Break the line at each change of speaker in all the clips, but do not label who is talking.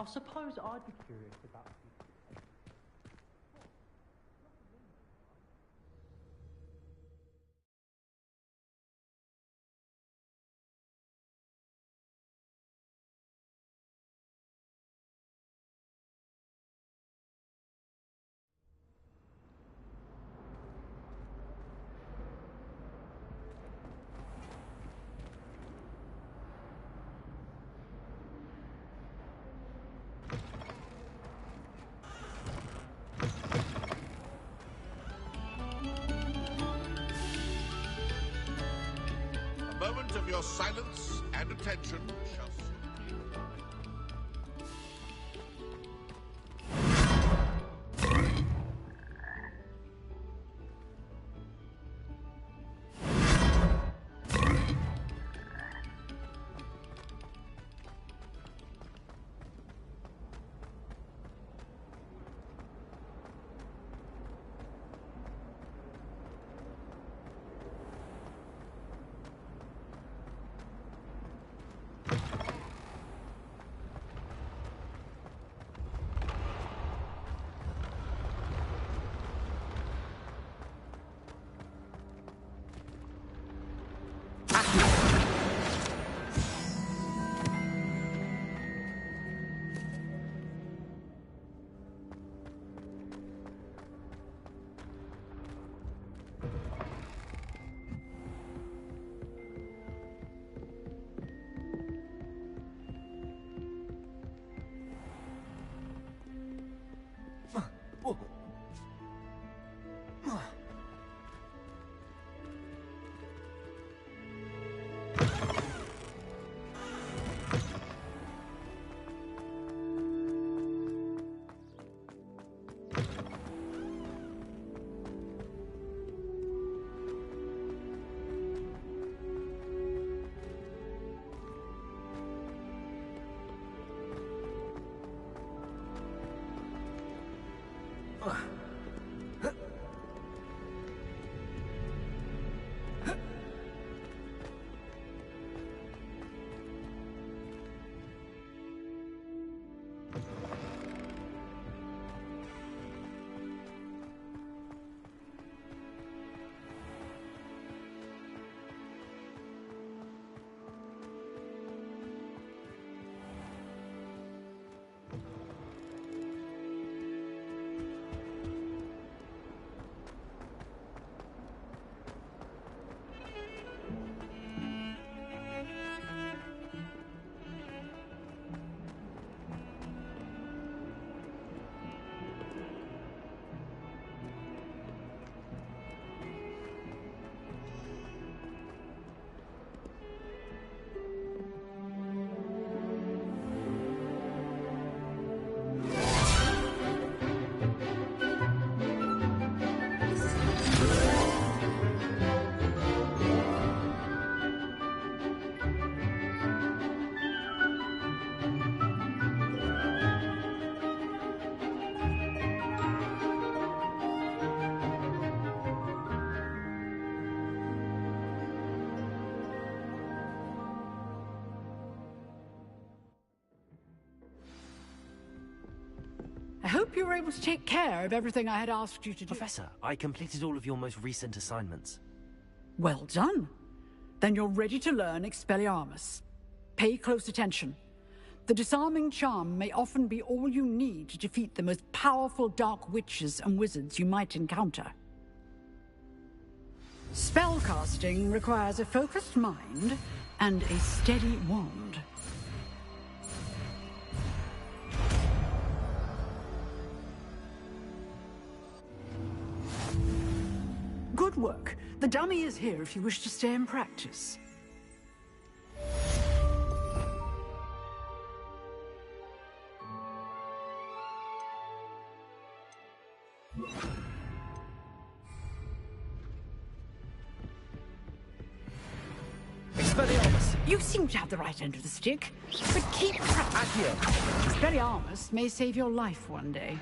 I suppose I'd be curious about...
A moment of your silence and attention shall soon be required.
I hope you were able to take care of everything I had asked you to do.
Professor, I completed all of your most recent assignments.
Well done. Then you're ready to learn Expelliarmus. Pay close attention. The disarming charm may often be all you need to defeat the most powerful dark witches and wizards you might encounter. Spellcasting requires a focused mind and a steady wand. Good work. The dummy is here if you wish to stay and practice.
Expelliarmus!
You seem to have the right end of the stick, but keep practicing. Expelliarmus may save your life one day.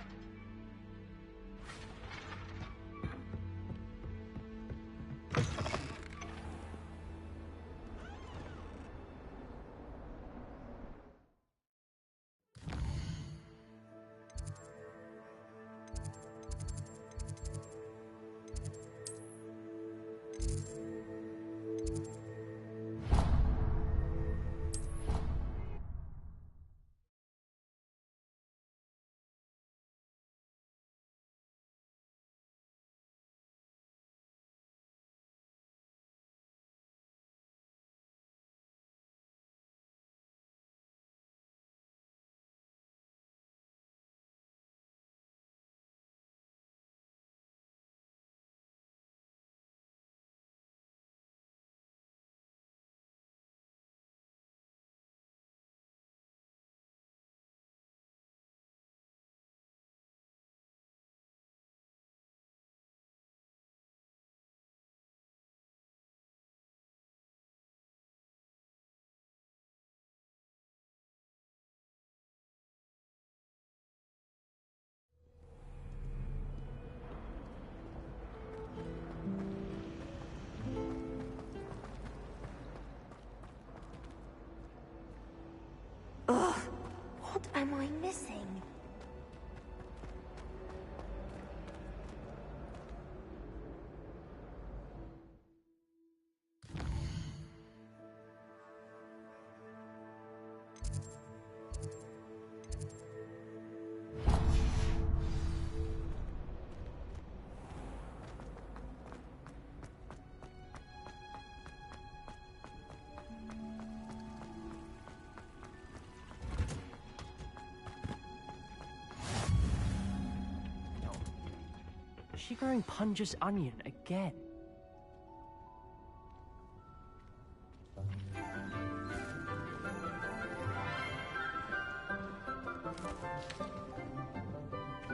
she growing Punja's onion again?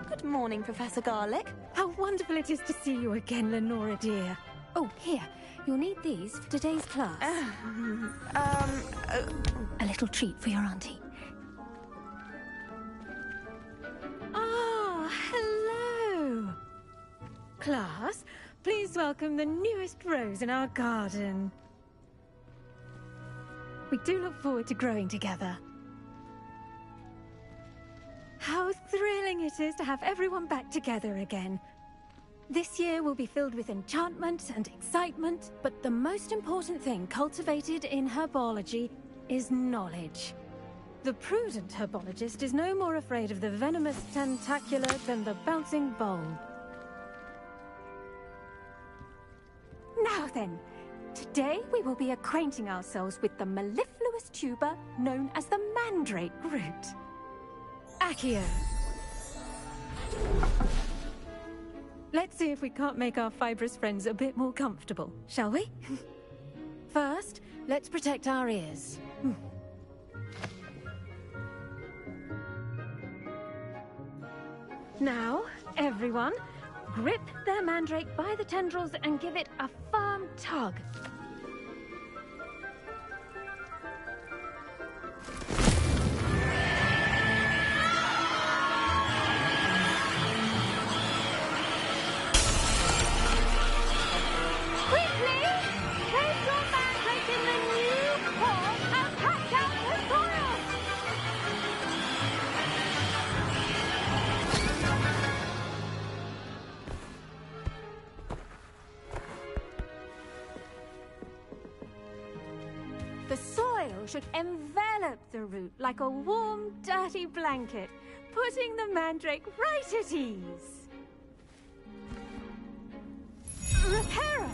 Good morning, Professor Garlick.
How wonderful it is to see you again, Lenora dear. Oh, here. You'll need these for today's class. A little treat for your auntie. Ah, hello. Class, please welcome the newest rose in our garden. We do look forward to growing together. How thrilling it is to have everyone back together again. This year will be filled with enchantment and excitement, but the most important thing cultivated in herbology is knowledge. The prudent herbologist is no more afraid of the venomous tentacular than the bouncing bulb. Now then, today we will be acquainting ourselves with the mellifluous tuber known as the mandrake root. Accio. Let's see if we can't make our fibrous friends a bit more comfortable, shall we? First, let's protect our ears. Now, everyone, grip their mandrake by the tendrils and give it a firm tug. The soil should envelop the root like a warm, dirty blanket, putting the mandrake right at ease. Reparo!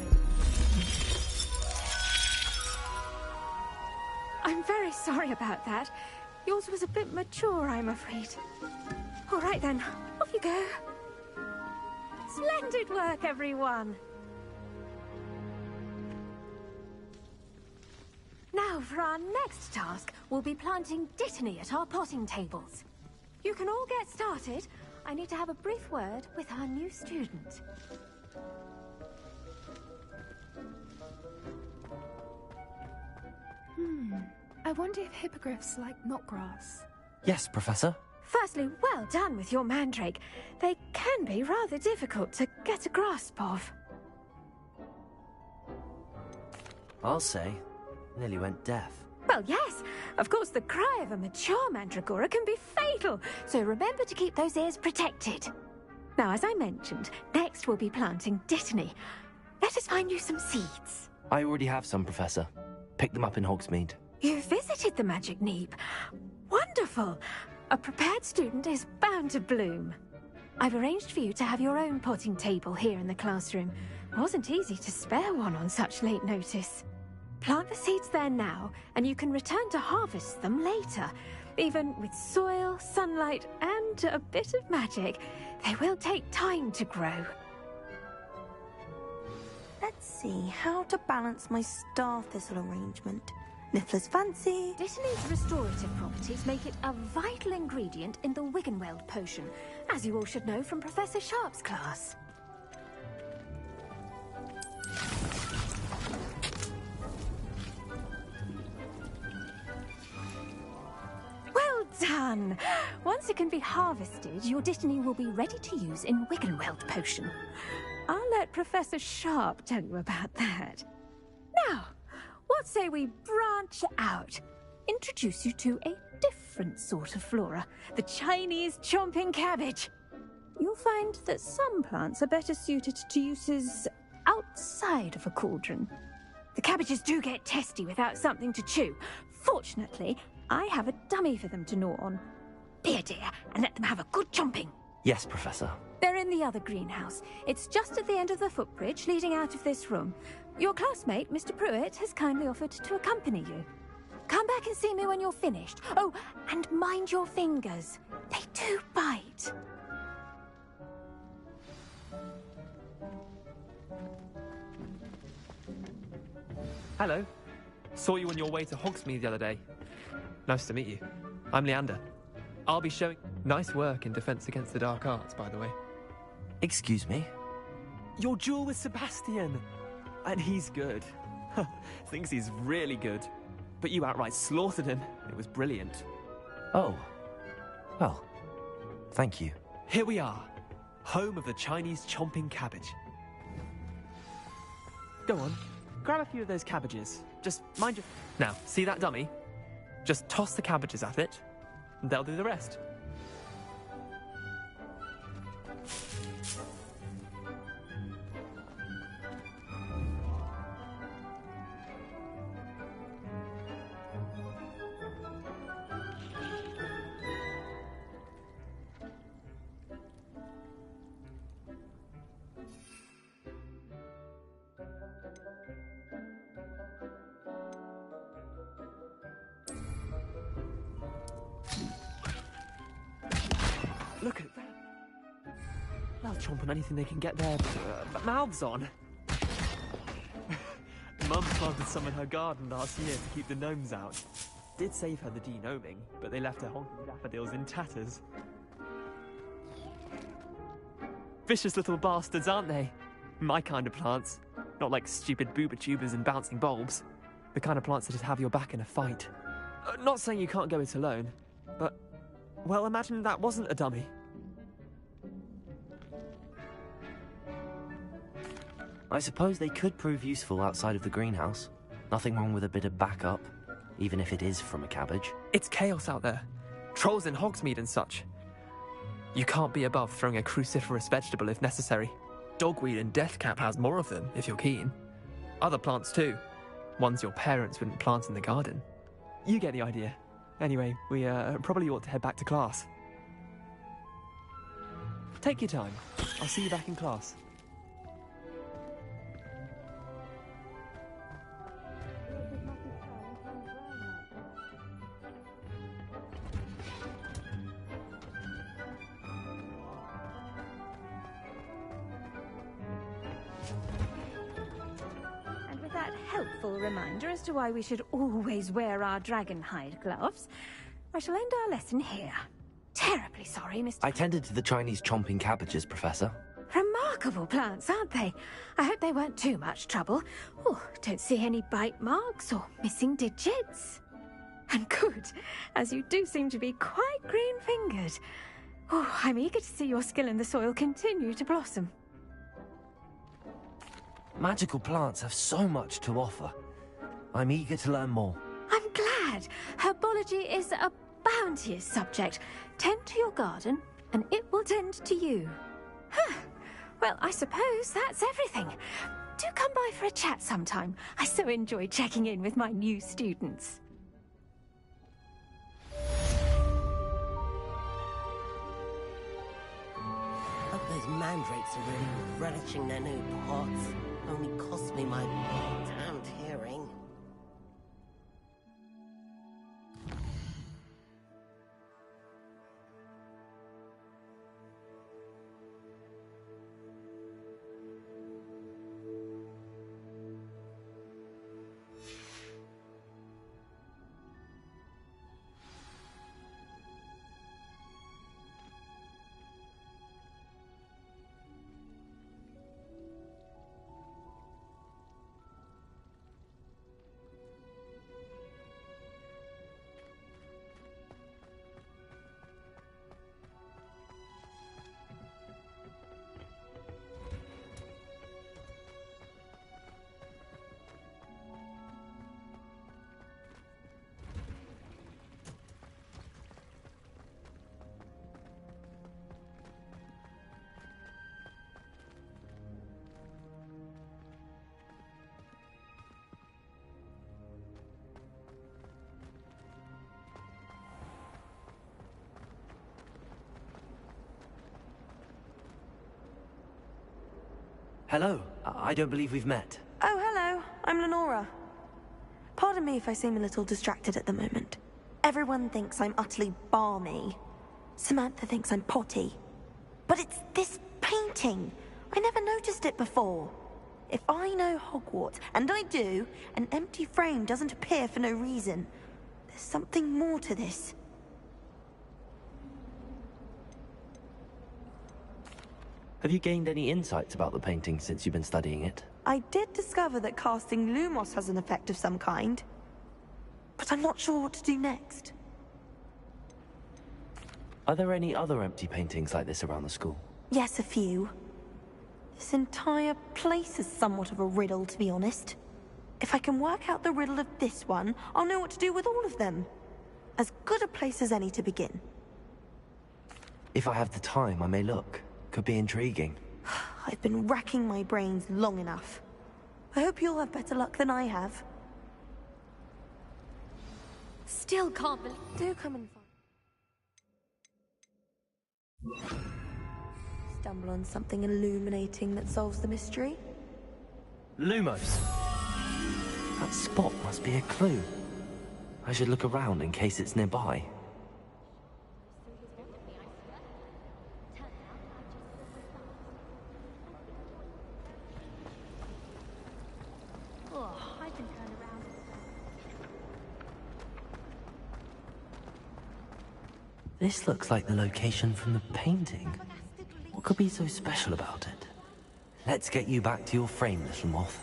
I'm very sorry about that. Yours was a bit mature, I'm afraid. All right then, off you go. Splendid work, everyone! Now, for our next task, we'll be planting Dittany at our potting tables. You can all get started. I need to have a brief word with our new student.
I wonder if hippogriffs like knotgrass.
Yes, Professor.
Firstly, well done with your mandrake. They can be rather difficult to get a grasp of.
I'll say. Nearly went deaf.
Well, yes. Of course, the cry of a mature mandragora can be fatal, so remember to keep those ears protected. Now, as I mentioned, next we'll be planting Dittany. Let us find you some seeds.
I already have some, Professor. Picked them up in Hogsmeade.
You visited the Magic Neep. Wonderful. A prepared student is bound to bloom. I've arranged for you to have your own potting table here in the classroom. It wasn't easy to spare one on such late notice. Plant the seeds there now, and you can return to harvest them later. Even with soil, sunlight, and a bit of magic, they will take time to grow.
Let's see how to balance my star thistle arrangement. Niffler's fancy.
Dittany's restorative properties make it a vital ingredient in the Wiggenweld potion, as you all should know from Professor Sharp's class. Well done! Once it can be harvested, your Dittany will be ready to use in Wiggenweld potion. I'll let Professor Sharp tell you about that. Now, what say we branch out? Introduce you to a different sort of flora, the Chinese chomping cabbage. You'll find that some plants are better suited to uses outside of a cauldron. The cabbages do get testy without something to chew. Fortunately, I have a dummy for them to gnaw on. Be a dear and let them have a good chomping.
Yes, Professor.
They're in the other greenhouse. It's just at the end of the footbridge leading out of this room. Your classmate, Mr. Pruitt, has kindly offered to accompany you. Come back and see me when you're finished. Oh, and mind your fingers. They do bite.
Hello. Saw you on your way to Hogsmeade the other day. Nice to meet you. I'm Leander. I'll be showing... Nice work in Defense Against the Dark Arts, by the way.
Excuse me?
Your duel with Sebastian! And he's good. Thinks he's really good. But you outright slaughtered him. It was brilliant.
Oh. Well, thank you.
Here we are. Home of the Chinese chomping cabbage. Go on. Grab a few of those cabbages. Just mind your... Now, see that dummy? Just toss the cabbages at it, and they'll do the rest. Look at that. They'll chomp on anything they can get their mouths on. Mum planted some in her garden last year to keep the gnomes out. Did save her the de-gnoming, but they left her honking daffodils in tatters. Vicious little bastards, aren't they? My kind of plants. Not like stupid booba-tubers and bouncing bulbs. The kind of plants that just have your back in a fight. Not saying you can't go it alone, but... Well, imagine that wasn't a dummy.
I suppose they could prove useful outside of the greenhouse. Nothing wrong with a bit of backup, even if it is from a cabbage.
It's chaos out there. Trolls in Hogsmeade and such. You can't be above throwing a cruciferous vegetable if necessary. Dogweed and deathcap has more of them, if you're keen. Other plants too. Ones your parents wouldn't plant in the garden. You get the idea. Anyway, we probably ought to head back to class. Take your time. I'll see you back in class.
And with that helpful reminder as to why we should always wear our dragon hide gloves, I shall end our lesson here. Terribly sorry, Mr.
I tended to the Chinese chomping cabbages, Professor.
Remarkable plants, aren't they? I hope they weren't too much trouble. Oh, don't see any bite marks or missing digits. And good, as you do seem to be quite green-fingered. Oh, I'm eager to see your skill in the soil continue to blossom.
Magical plants have so much to offer. I'm eager to learn more.
I'm glad. Herbology is a bounteous subject. Tend to your garden, and it will tend to you. Huh. Well, I suppose that's everything. Do come by for a chat sometime. I so enjoy checking in with my new students.
Hope those mandrakes are really relishing their new pots. Only cost me my damned hearing.
Hello. I don't believe we've met.
Oh, hello. I'm Lenora. Pardon me if I seem a little distracted at the moment. Everyone thinks I'm utterly balmy. Samantha thinks I'm potty. But it's this painting. I never noticed it before. If I know Hogwarts, and I do, an empty frame doesn't appear for no reason. There's something more to this.
Have you gained any insights about the painting since you've been studying it?
I did discover that casting Lumos has an effect of some kind, but I'm not sure what to do next.
Are there any other empty paintings like this around the school?
Yes, a few. This entire place is somewhat of a riddle, to be honest. If I can work out the riddle of this one, I'll know what to do with all of them. As good a place as any to begin.
If I have the time, I may look. Could be intriguing.
I've been racking my brains long enough. I hope you'll have better luck than I have.
Still can't believe...
Do come and find... Stumble on something illuminating that solves the mystery?
Lumos! That spot must be a clue. I should look around in case it's nearby. This looks like the location from the painting. What could be so special about it? Let's get you back to your frame, little moth.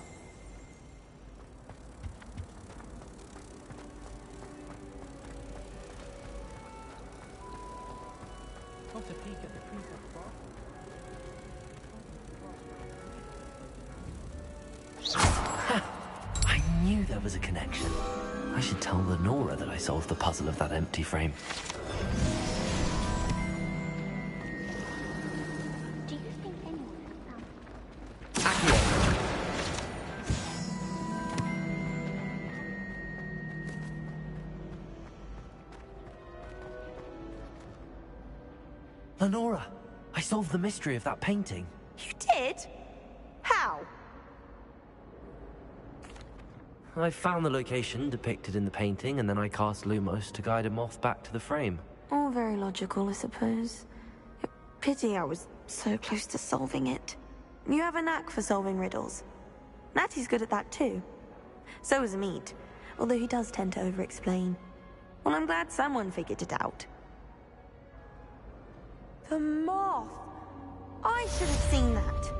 I knew there was a connection. I should tell Lenora that I solved the puzzle of that empty frame.
Do you think anyone has found...
Lenora, I solved the mystery of that painting.
You did? How?
I found the location depicted in the painting, and then I cast Lumos to guide a moth back to the frame.
All very logical, I suppose. Pity I was so close to solving it. You have a knack for solving riddles. Natty's good at that too. So is Amit, although he does tend to over-explain. Well, I'm glad someone figured it out. The moth! I should have seen that.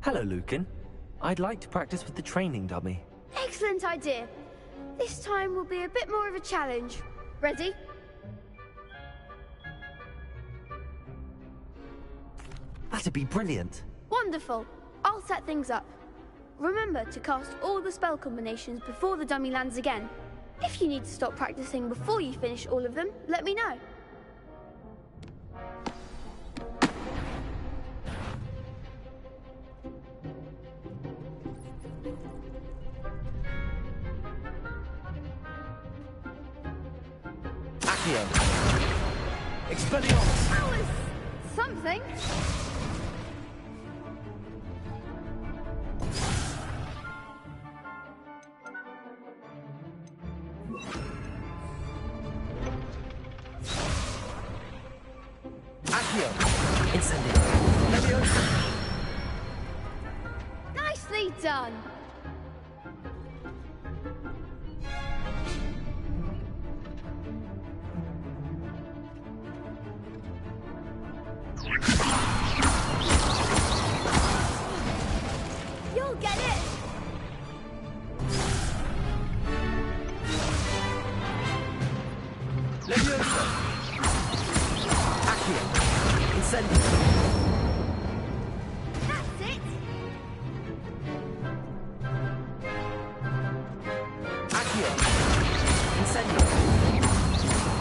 Hello, Lucan. I'd like to practice with the training dummy.
Excellent idea. This time will be a bit more of a challenge. Ready?
That'd be brilliant.
Wonderful. I'll set things up. Remember to cast all the spell combinations before the dummy lands again. If you need to stop practicing before you finish all of them, let me know.
Accio. Expelliarmus.
That was something.
Accio. Incendio. Leviosa.
Nicely done. You'll get it.
Leviosa. Accio. Incendio.
That's it.
Accio. Incendio.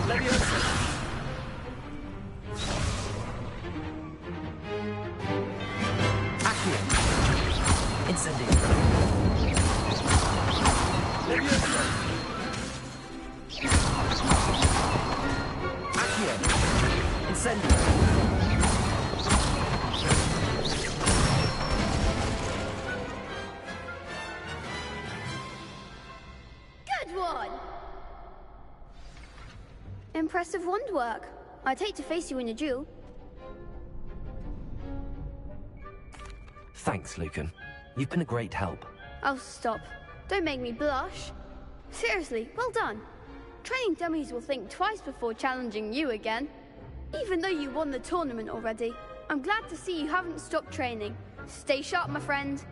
Leviosa. Accio. Incendio. Leviosa. Accio. Incendio.
Good one. Impressive wand work. I'd hate to face you in a duel.
Thanks, Lucan. You've been a great help.
Oh, stop. Don't make me blush. Seriously, well done. Training dummies will think twice before challenging you again. Even though you won the tournament already, I'm glad to see you haven't stopped training. Stay sharp, my friend.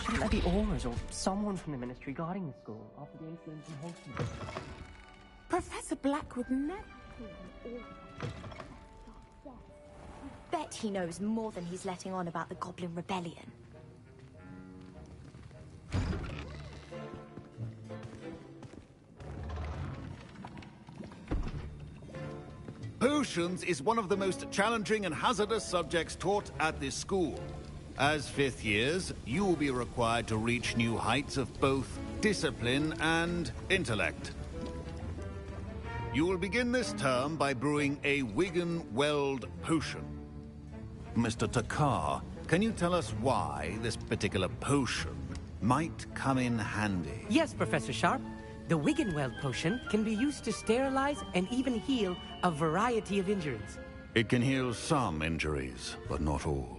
Shouldn't there be Auras or someone from the Ministry guarding the school after the incident in Hogwarts?
Professor Black would never...
Bet he knows more than he's letting on about the Goblin Rebellion.
Potions is one of the most challenging and hazardous subjects taught at this school.
As fifth years, you will be required to reach new heights of both discipline and intellect. You will begin this term by brewing a Wiggenweld potion. Mr. Takar, can you tell us why this particular potion might come in handy?
Yes, Professor Sharp. The Wiggenweld potion can be used to sterilize and even heal a variety of injuries.
It can heal some injuries, but not all.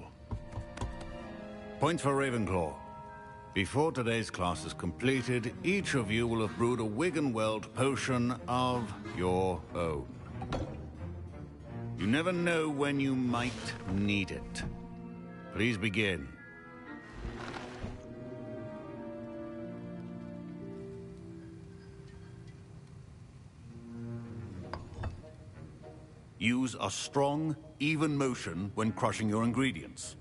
Points for Ravenclaw. Before today's class is completed, each of you will have brewed a Wiggenweld potion of your own. You never know when you might need it. Please begin. Use a strong, even motion when crushing your ingredients.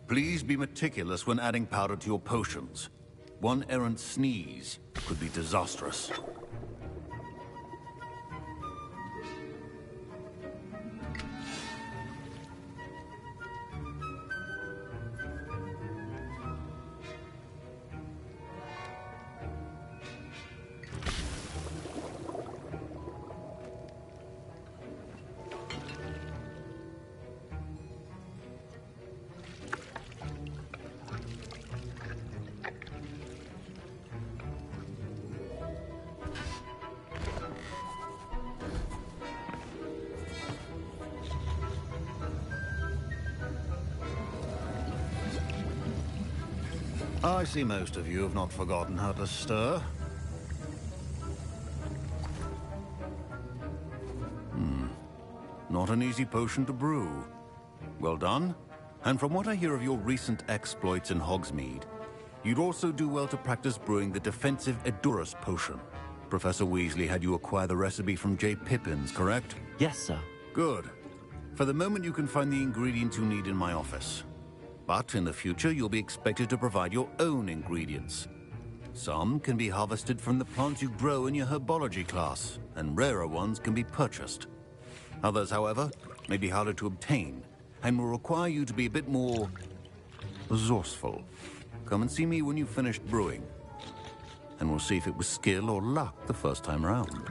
Please be meticulous when adding powder to your potions. One errant sneeze could be disastrous. I see most of you have not forgotten how to stir. Not an easy potion to brew. Well done. And from what I hear of your recent exploits in Hogsmeade, you'd also do well to practice brewing the defensive Edurus potion. Professor Weasley had you acquire the recipe from J. Pippin's, correct?
Yes, sir.
Good. For the moment, you can find the ingredients you need in my office. But in the future, you'll be expected to provide your own ingredients. Some can be harvested from the plants you grow in your herbology class, and rarer ones can be purchased. Others, however, may be harder to obtain, and will require you to be a bit more resourceful. Come and see me when you've finished brewing, and we'll see if it was skill or luck the first time round.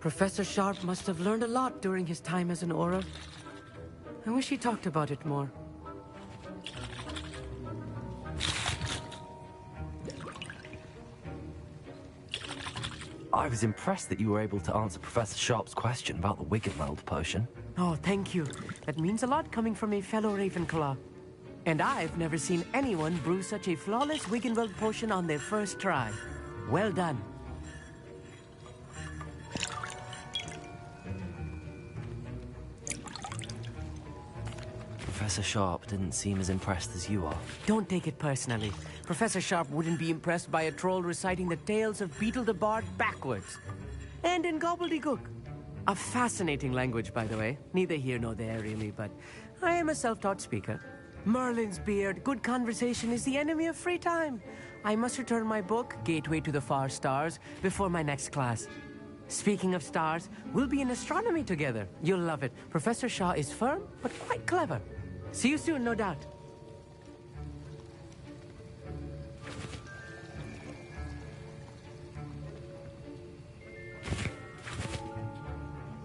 Professor Sharp must have learned a lot during his time as an Auror. I wish he talked about it more.
I was impressed that you were able to answer Professor Sharp's question about the Wiggenweld potion.
Oh, thank you. That means a lot coming from a fellow Ravenclaw. And I've never seen anyone brew such a flawless Wiggenweld potion on their first try. Well done.
Professor Sharp didn't seem as impressed as you are.
Don't take it personally. Professor Sharp wouldn't be impressed by a troll reciting the tales of Beetle the Bard backwards. and in gobbledygook. A fascinating language, by the way. Neither here nor there, really, but I am a self-taught speaker. Merlin's beard, good conversation is the enemy of free time. I must return my book, Gateway to the Far Stars, before my next class. Speaking of stars, we'll be in astronomy together. You'll love it. Professor Shaw is firm, but quite clever. See you soon, no doubt.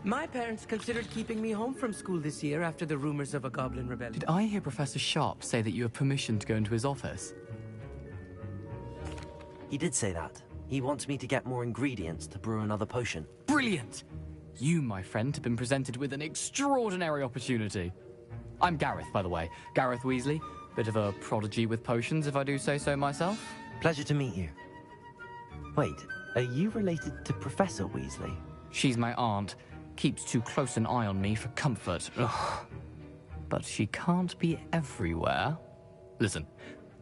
My parents considered keeping me home from school this year after the rumors of a goblin rebellion.
Did I hear Professor Sharp say that you have permission to go into his office?
He did say that. He wants me to get more ingredients to brew another potion.
Brilliant! You, my friend, have been presented with an extraordinary opportunity. I'm Gareth, by the way. Gareth Weasley. Bit of a prodigy with potions, if I do say so myself.
Pleasure to meet you. Wait, are you related to Professor Weasley?
She's my aunt. Keeps too close an eye on me for comfort. Ugh. But she can't be everywhere. Listen,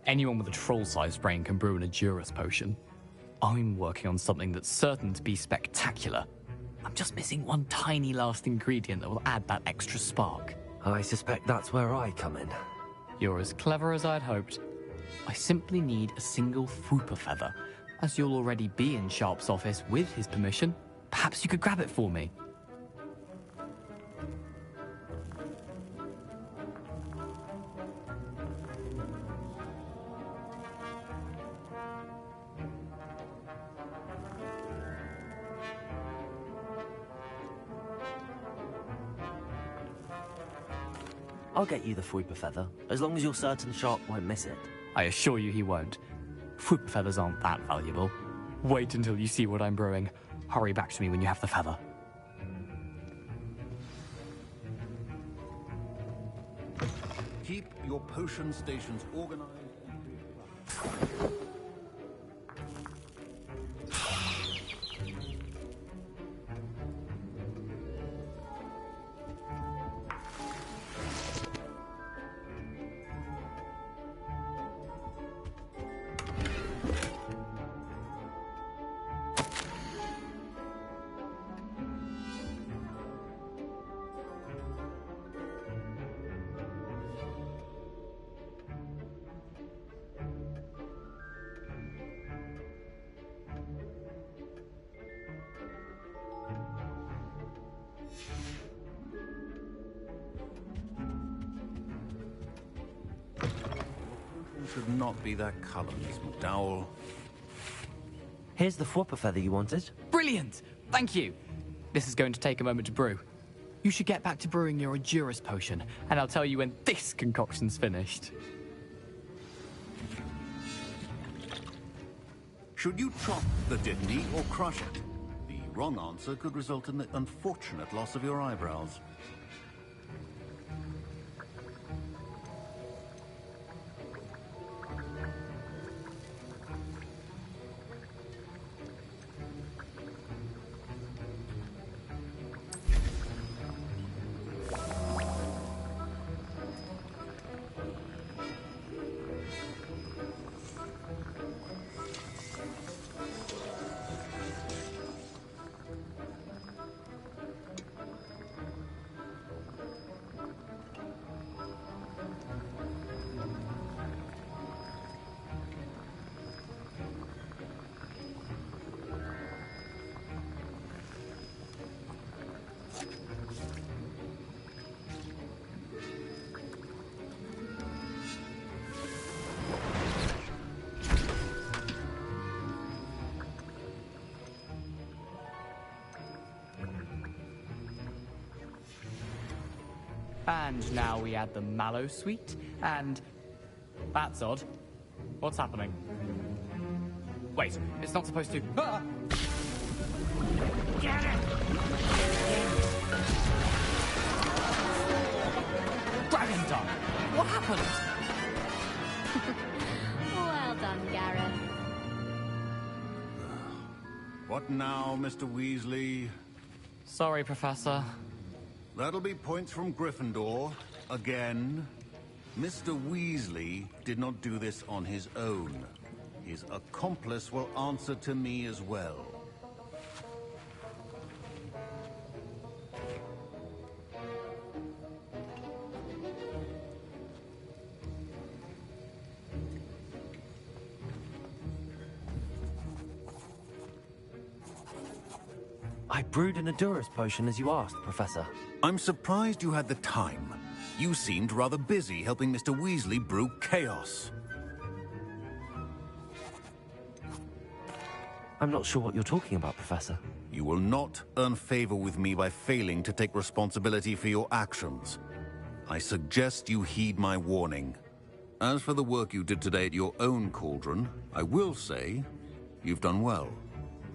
anyone with a troll-sized brain can brew an Edurus potion. I'm working on something that's certain to be spectacular. I'm just missing one tiny last ingredient that will add that extra spark.
I suspect that's where I come in.
You're as clever as I'd hoped. I simply need a single Fwooper feather. As you'll already be in Sharp's office with his permission, perhaps you could grab it for me.
I'll get you the Fwooper feather, as long as you're certain Sharp won't miss it.
I assure you he won't. Fwooper feathers aren't that valuable. Wait until you see what I'm brewing. Hurry back to me when you have the feather.
Keep your potion stations organized. Should not be that color, Miss McDowell.
Here's the Fwooper feather you wanted.
Brilliant! Thank you! This is going to take a moment to brew. You should get back to brewing your Edurus potion, and I'll tell you when this concoction's finished.
Should you chop the Dittany or crush it? The wrong answer could result in the unfortunate loss of your eyebrows.
And now we add the mallow sweet, and... That's odd. What's happening? Wait, it's not supposed to... Ah! Get it! Dragon Tongue! What happened?
Well done, Gareth.
What now, Mr. Weasley?
Sorry, Professor.
That'll be points from Gryffindor. Again. Mr. Weasley did not do this on his own. His accomplice will answer to me as well.
I brewed an Adurus potion as you asked, Professor.
I'm surprised you had the time. You seemed rather busy helping Mr. Weasley brew chaos.
I'm not sure what you're talking about, Professor.
You will not earn favor with me by failing to take responsibility for your actions. I suggest you heed my warning. As for the work you did today at your own cauldron, I will say you've done well.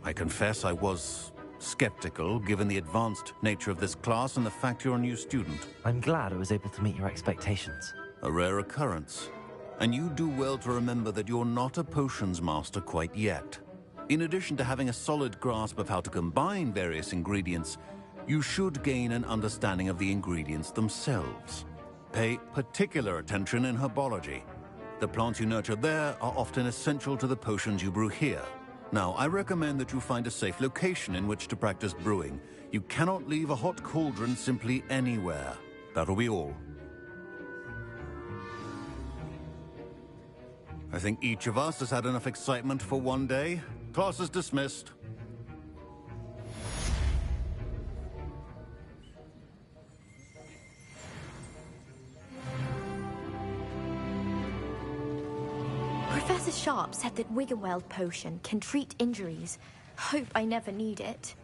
I confess I was skeptical, given the advanced nature of this class and the fact you're a new student.
I'm glad I was able to meet your expectations.
A rare occurrence. And you do well to remember that you're not a potions master quite yet. In addition to having a solid grasp of how to combine various ingredients, you should gain an understanding of the ingredients themselves. Pay particular attention in herbology. The plants you nurture there are often essential to the potions you brew here. Now, I recommend that you find a safe location in which to practice brewing. You cannot leave a hot cauldron simply anywhere. That'll be all. I think each of us has had enough excitement for one day. Class is dismissed.
Professor Sharp said that Wiggenweld potion can treat injuries. Hope I never need it.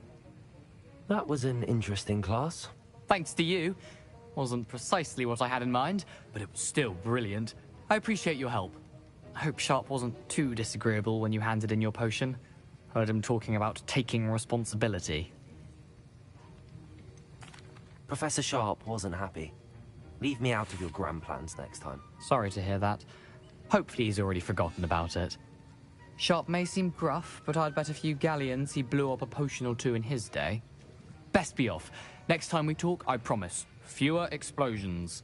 That was an interesting class.
Thanks to you. Wasn't precisely what I had in mind, but it was still brilliant. I appreciate your help. I hope Sharp wasn't too disagreeable when you handed in your potion. Heard him talking about taking responsibility.
Professor Sharp wasn't happy. Leave me out of your grand plans next time.
Sorry to hear that. Hopefully he's already forgotten about it. Sharp may seem gruff, but I'd bet a few galleons he blew up a potion or two in his day. Best be off. Next time we talk, I promise, fewer explosions.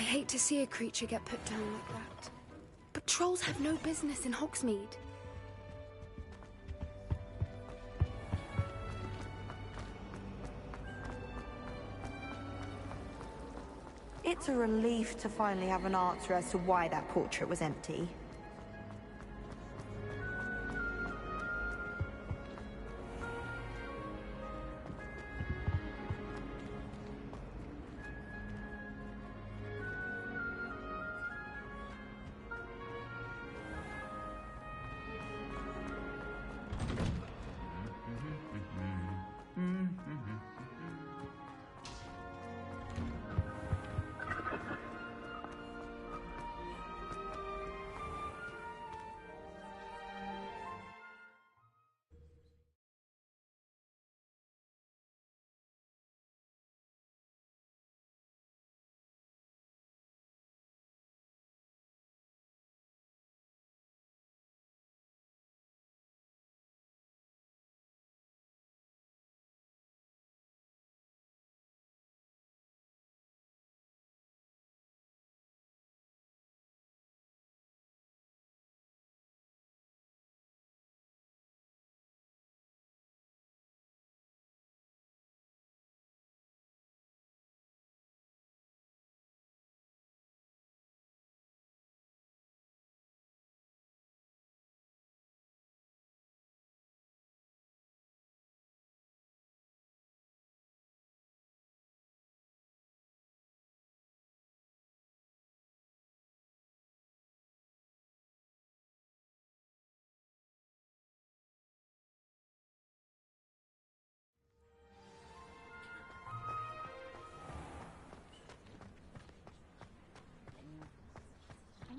hate to see a creature get put down like that. But trolls have no business in Hogsmeade.
It's a relief to finally have an answer as to why that portrait was empty.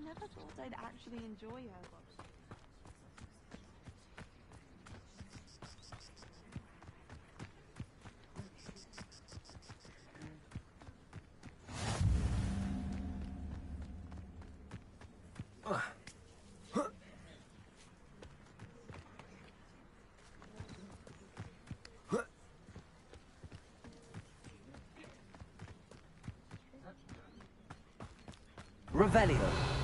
I thought I'd actually enjoy Hogwarts.
Revelio.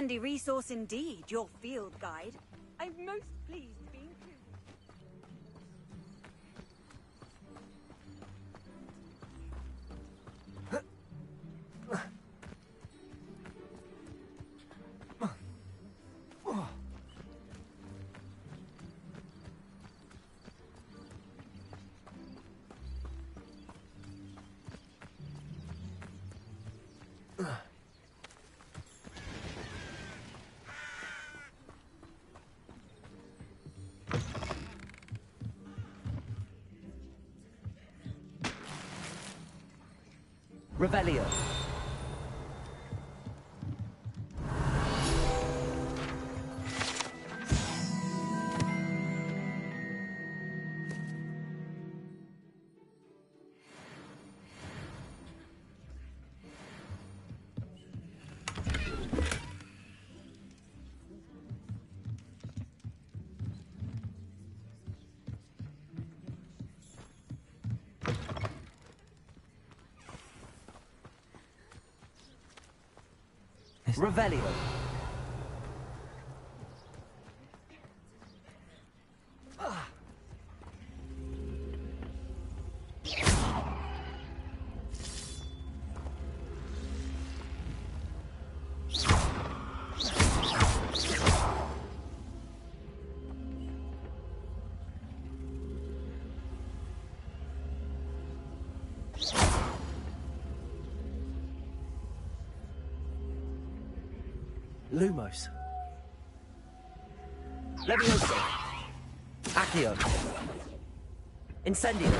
Handy resource indeed, your field guide. I'm most pleased to be included.
Revelio. Revelio. Lumos. Levioso. Accio. Incendio.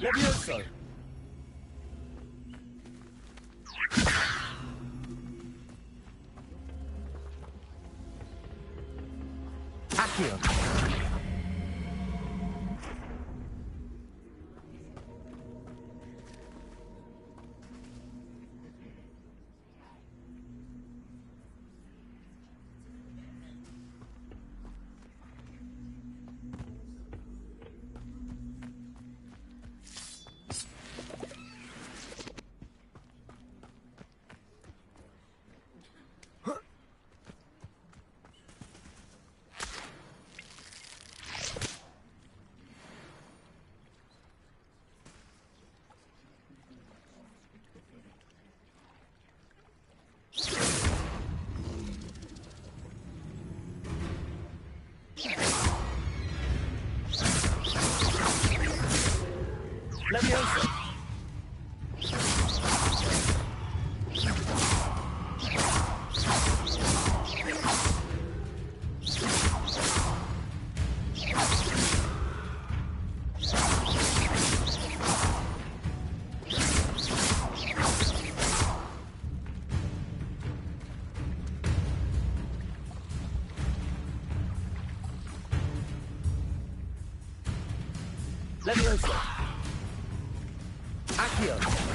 Levioso. Accio. Levioso. Levioso. Accio.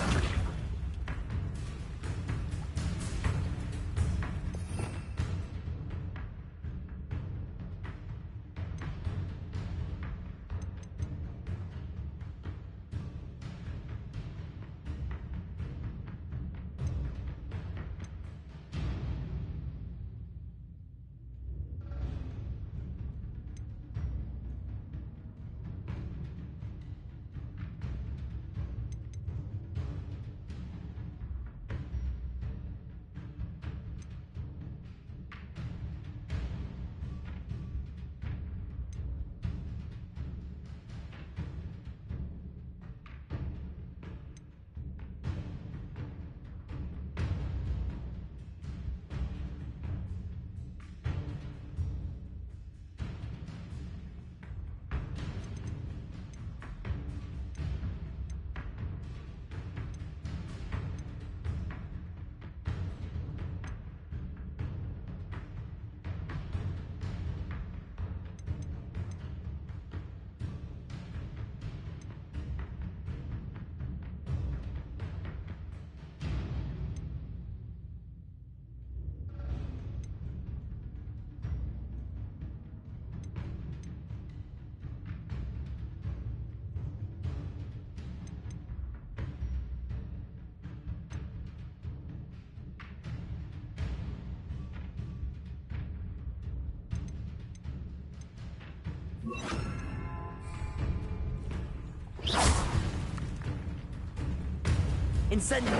Incendio.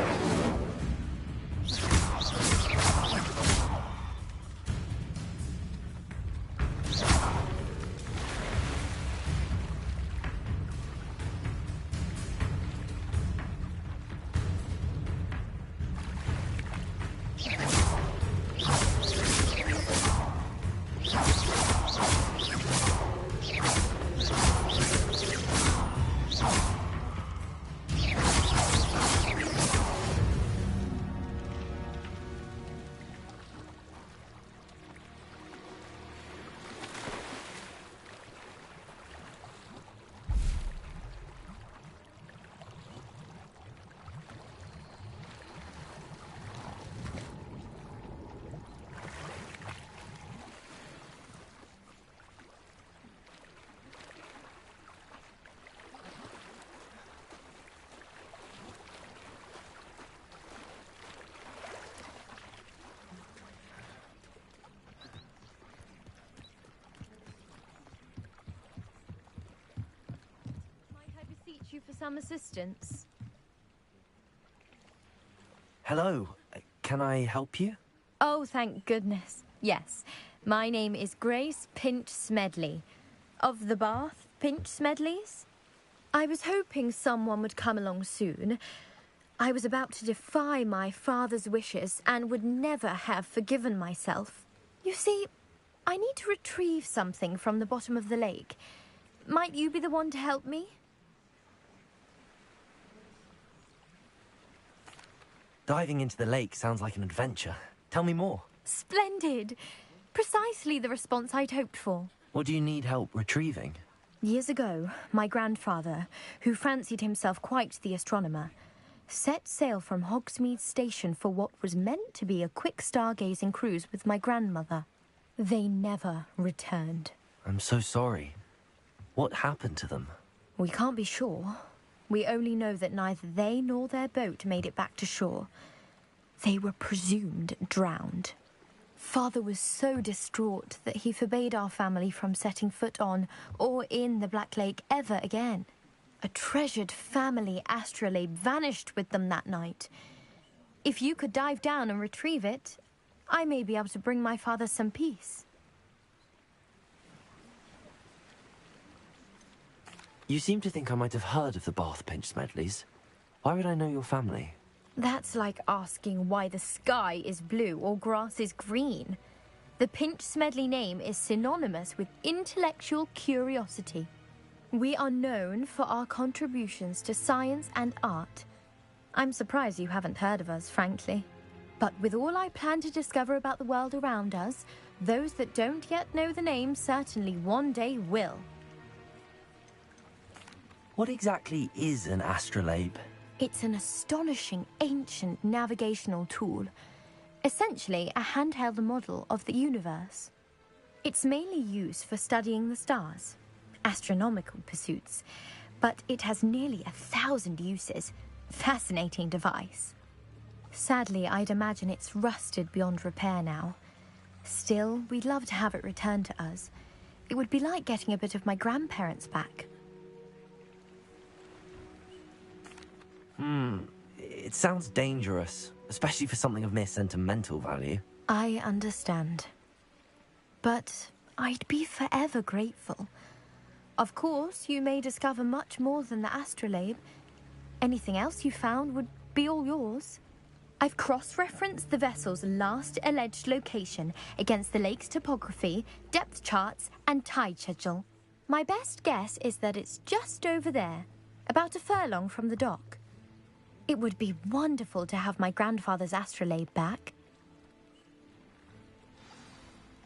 want you for some assistance.
Hello. Can I help you?
Oh, thank goodness. Yes. My name is Grace Pinch Smedley. Of the Bath Pinch Smedleys? I was hoping someone would come along soon. I was about to defy my father's wishes and would never have forgiven myself. You see, I need to retrieve something from the bottom of the lake. Might you be the one to help me?
Diving into the lake sounds like an adventure. Tell me more.
Splendid! Precisely the response I'd hoped for.
What do you need help retrieving?
Years ago, my grandfather, who fancied himself quite the astronomer, set sail from Hogsmeade Station for what was meant to be a quick stargazing cruise with my grandmother. They never returned.
I'm so sorry. What happened to them?
We can't be sure. We only know that neither they nor their boat made it back to shore. They were presumed drowned. Father was so distraught that he forbade our family from setting foot on or in the Black Lake ever again. A treasured family astrolabe vanished with them that night. If you could dive down and retrieve it, I may be able to bring my father some peace.
You seem to think I might have heard of the Bath Pinch Smedleys. Why would I know your family?
That's like asking why the sky is blue or grass is green. The Pinch Smedley name is synonymous with intellectual curiosity. We are known for our contributions to science and art. I'm surprised you haven't heard of us, frankly. But with all I plan to discover about the world around us, those that don't yet know the name certainly one day will.
What exactly is an astrolabe?
It's an astonishing ancient navigational tool. Essentially, a handheld model of the universe. It's mainly used for studying the stars, astronomical pursuits, but it has nearly 1,000 uses. Fascinating device. Sadly, I'd imagine it's rusted beyond repair now. Still, we'd love to have it returned to us. It would be like getting a bit of my grandparents back.
It sounds dangerous, especially for something of mere sentimental value.
I understand. But I'd be forever grateful. Of course, you may discover much more than the astrolabe. Anything else you found would be all yours. I've cross-referenced the vessel's last alleged location against the lake's topography, depth charts, and tide schedule. My best guess is that it's just over there, about a furlong from the dock. It would be wonderful to have my grandfather's astrolabe back.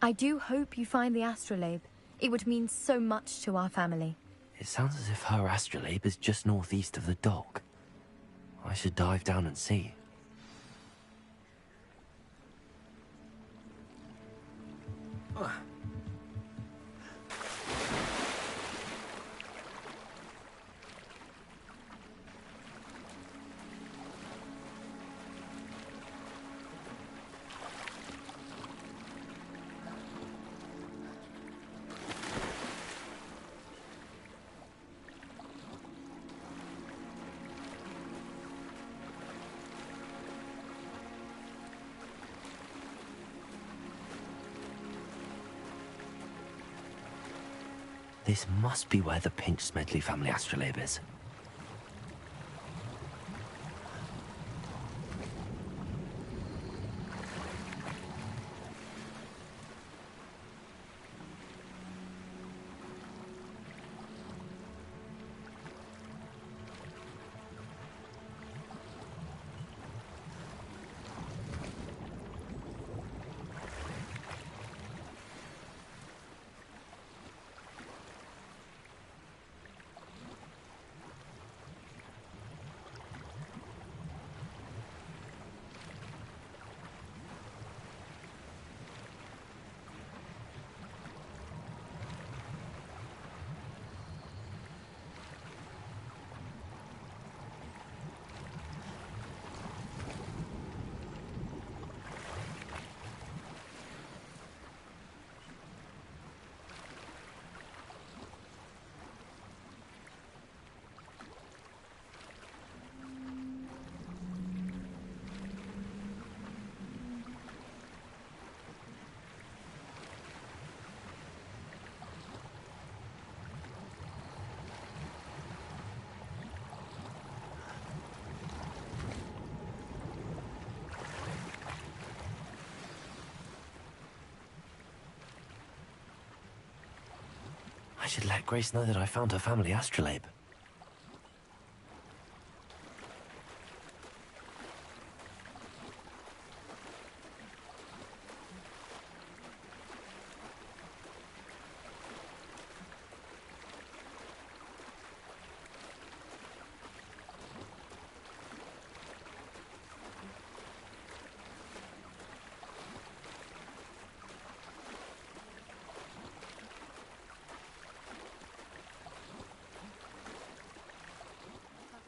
I do hope you find the astrolabe. It would mean so much to our family.
It sounds as if her astrolabe is just northeast of the dock. I should dive down and see. This must be where the Pinch Smedley family astrolabe is. I should let Grace know that I found her family astrolabe.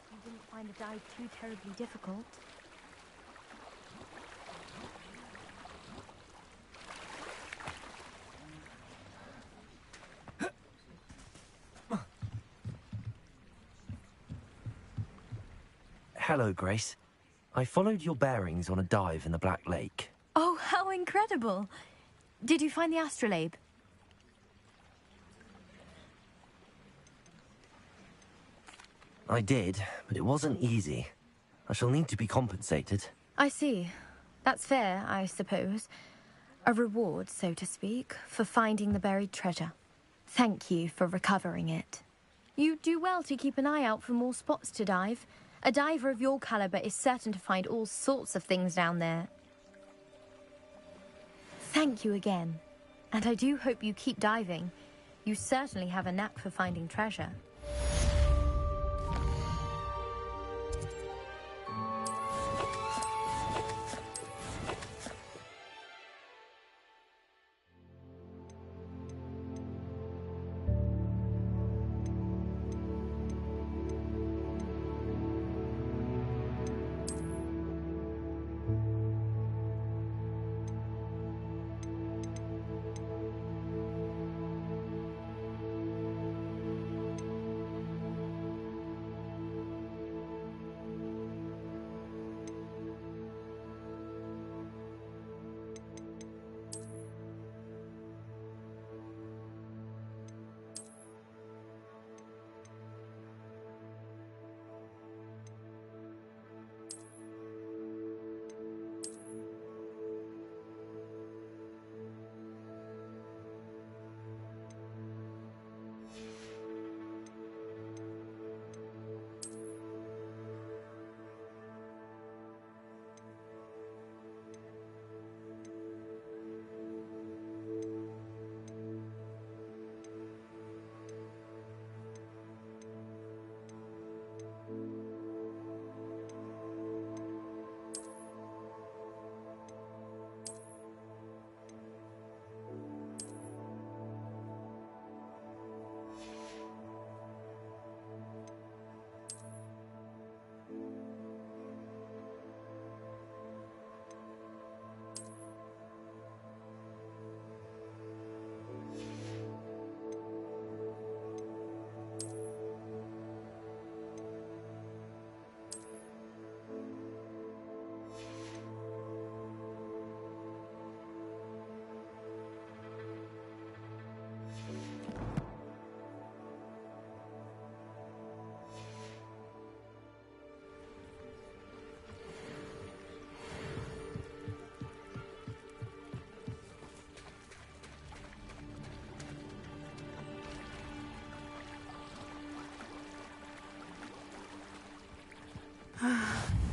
You didn't find the dive too terribly difficult.
Hello, Grace. I followed your bearings on a dive in the Black Lake.
Oh, how incredible! Did you find the astrolabe?
I did, but it wasn't easy. I shall need to be compensated.
I see. That's fair, I suppose. A reward, so to speak, for finding the buried treasure. Thank you for recovering it. You do well to keep an eye out for more spots to dive. A diver of your caliber is certain to find all sorts of things down there. Thank you again. And I do hope you keep diving. You certainly have a knack for finding treasure.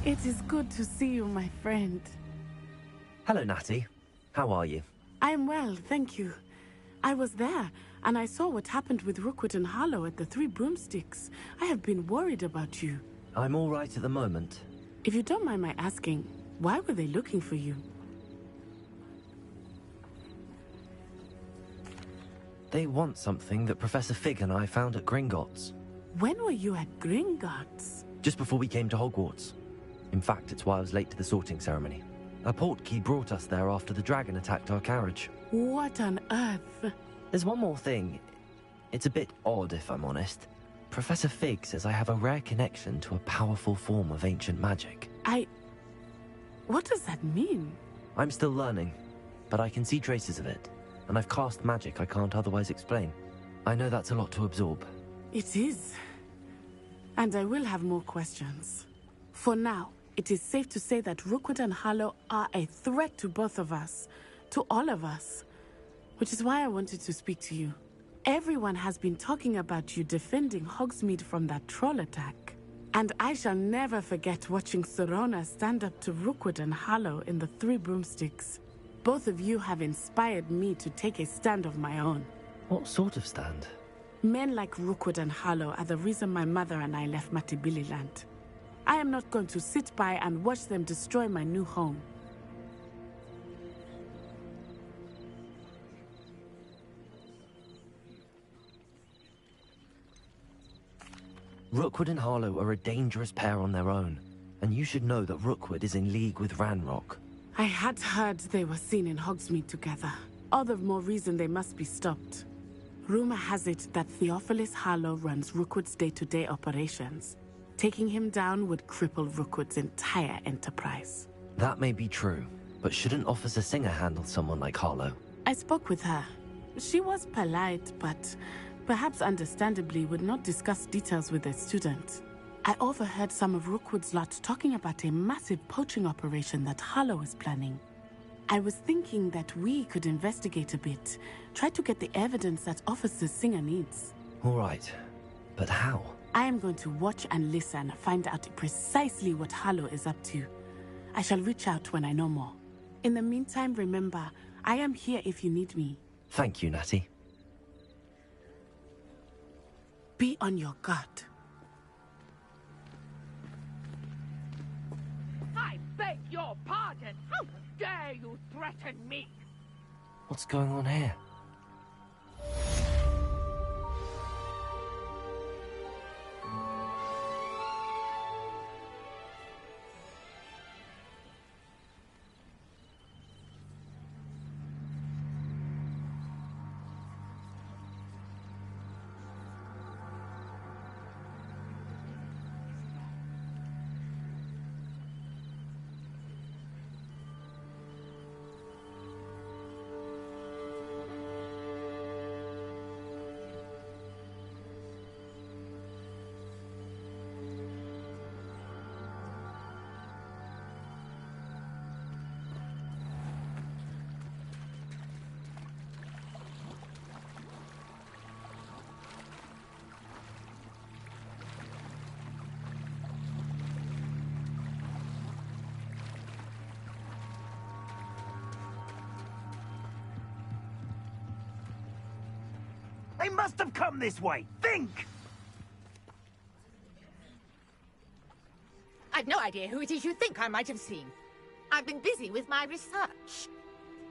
It is good to see you, my friend.
Hello, Natty. How are you?
I am well, thank you. I was there, and I saw what happened with Rookwood and Harlow at the Three Broomsticks. I have been worried about you.
I'm all right at the moment.
If you don't mind my asking, why were they looking for you?
They want something that Professor Fig and I found at Gringotts.
When were you at Gringotts?
Just before we came to Hogwarts. In fact, it's why I was late to the sorting ceremony. A portkey brought us there after the dragon attacked our carriage.
What on earth?
There's one more thing. It's a bit odd, if I'm honest. Professor Fig says I have a rare connection to a powerful form of ancient magic.
What does that mean?
I'm still learning, but I can see traces of it, and I've cast magic I can't otherwise explain. I know that's a lot to absorb.
It is. And I will have more questions. For now, it is safe to say that Rookwood and Harlow are a threat to both of us. To all of us. Which is why I wanted to speak to you. Everyone has been talking about you defending Hogsmeade from that troll attack. And I shall never forget watching Serona stand up to Rookwood and Harlow in the Three Broomsticks. Both of you have inspired me to take a stand of my own.
What sort of stand?
Men like Rookwood and Harlow are the reason my mother and I left Matabeleland. I am not going to sit by and watch them destroy my new home.
Rookwood and Harlow are a dangerous pair on their own, and you should know that Rookwood is in league with Ranrock.
I had heard they were seen in Hogsmeade together. All the more reason they must be stopped. Rumor has it that Theophilus Harlow runs Rookwood's day-to-day operations. Taking him down would cripple Rookwood's entire enterprise.
That may be true, but shouldn't Officer Singer handle someone like Harlow?
I spoke with her. She was polite, but perhaps understandably would not discuss details with a student. I overheard some of Rookwood's lot talking about a massive poaching operation that Harlow is planning. I was thinking that we could investigate a bit, try to get the evidence that Officer Singer needs.
All right, but how?
I am going to watch and listen, find out precisely what Harlow is up to. I shall reach out when I know more. In the meantime, remember, I am here if you need me.
Thank you, Natty.
Be on your guard.
I beg your pardon! How dare you threaten me?
What's going on here?
They must have come this way. Think!
I've no idea who it is you think I might have seen. I've been busy with my research.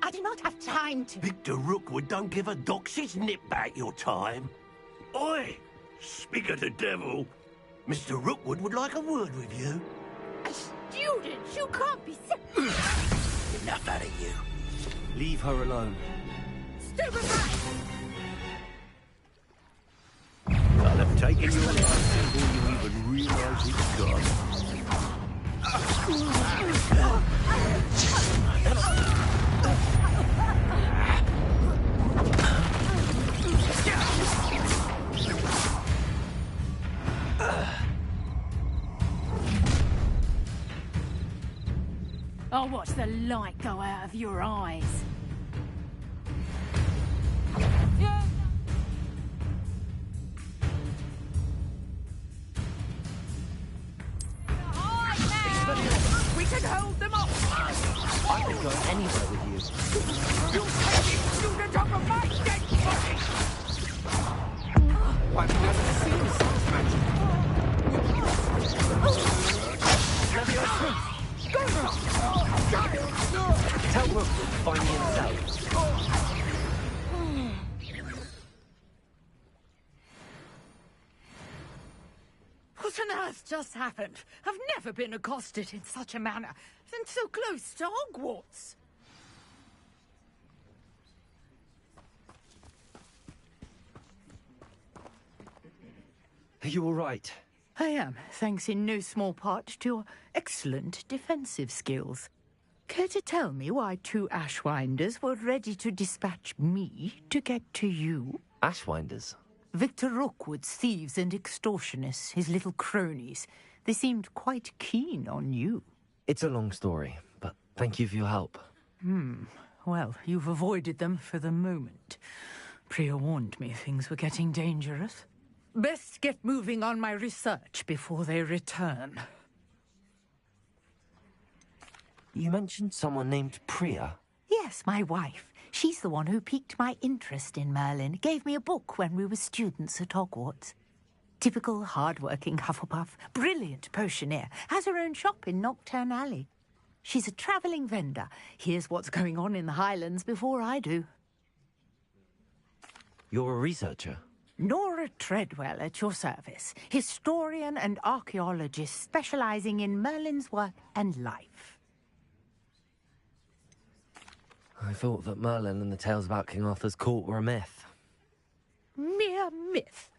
I do not have time to...
Victor Rookwood don't give a doxy's nip back your time. Oi! Speak of the devil. Mr. Rookwood would like a word with you.
A student? You can't be...
Enough out of you. Leave her alone.
Stupefy!
I'll have taken your life before you even realize it's gone.
I'll watch the light go out of your eyes.
We can hold them off!
I could go anywhere with you.
You'll take it, student over my dead body!
I've never seen such magic. Tell Rookwood to find me himself.
What on earth just happened? I've never been accosted in such a manner, and so close to Hogwarts.
Are you all right?
I am, thanks in no small part to your excellent defensive skills. Care to tell me why two Ashwinders were ready to dispatch me to get to you?
Ashwinders?
Victor Rookwood's thieves and extortionists, his little cronies. They seemed quite keen on you.
It's a long story, but thank you for your help.
Well, you've avoided them for the moment. Priya warned me things were getting dangerous. Best get moving on my research before they return.
You mentioned someone named Priya.
Yes, my wife. She's the one who piqued my interest in Merlin. Gave me a book when we were students at Hogwarts. Typical hard-working Hufflepuff. Brilliant potioneer. Has her own shop in Nocturne Alley. She's a travelling vendor. Hears what's going on in the Highlands before I do.
You're a researcher?
Nora Treadwell at your service. Historian and archaeologist specialising in Merlin's work and life.
I thought that Merlin and the tales about King Arthur's court were a myth.
Mere myth.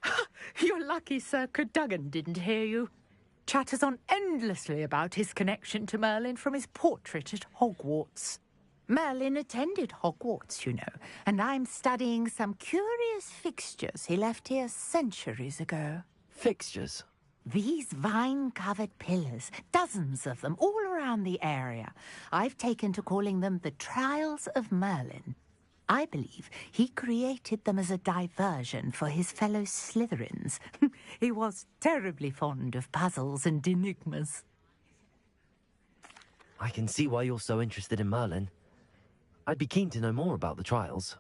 You're lucky Sir Cadogan didn't hear you. Chatters on endlessly about his connection to Merlin from his portrait at Hogwarts. Merlin attended Hogwarts, you know, and I'm studying some curious fixtures he left here centuries ago.
Fixtures?
These vine-covered pillars, dozens of them, all around the area. I've taken to calling them the Trials of Merlin. I believe he created them as a diversion for his fellow Slytherins. He was terribly fond of puzzles and enigmas.
I can see why you're so interested in Merlin. I'd be keen to know more about the trials.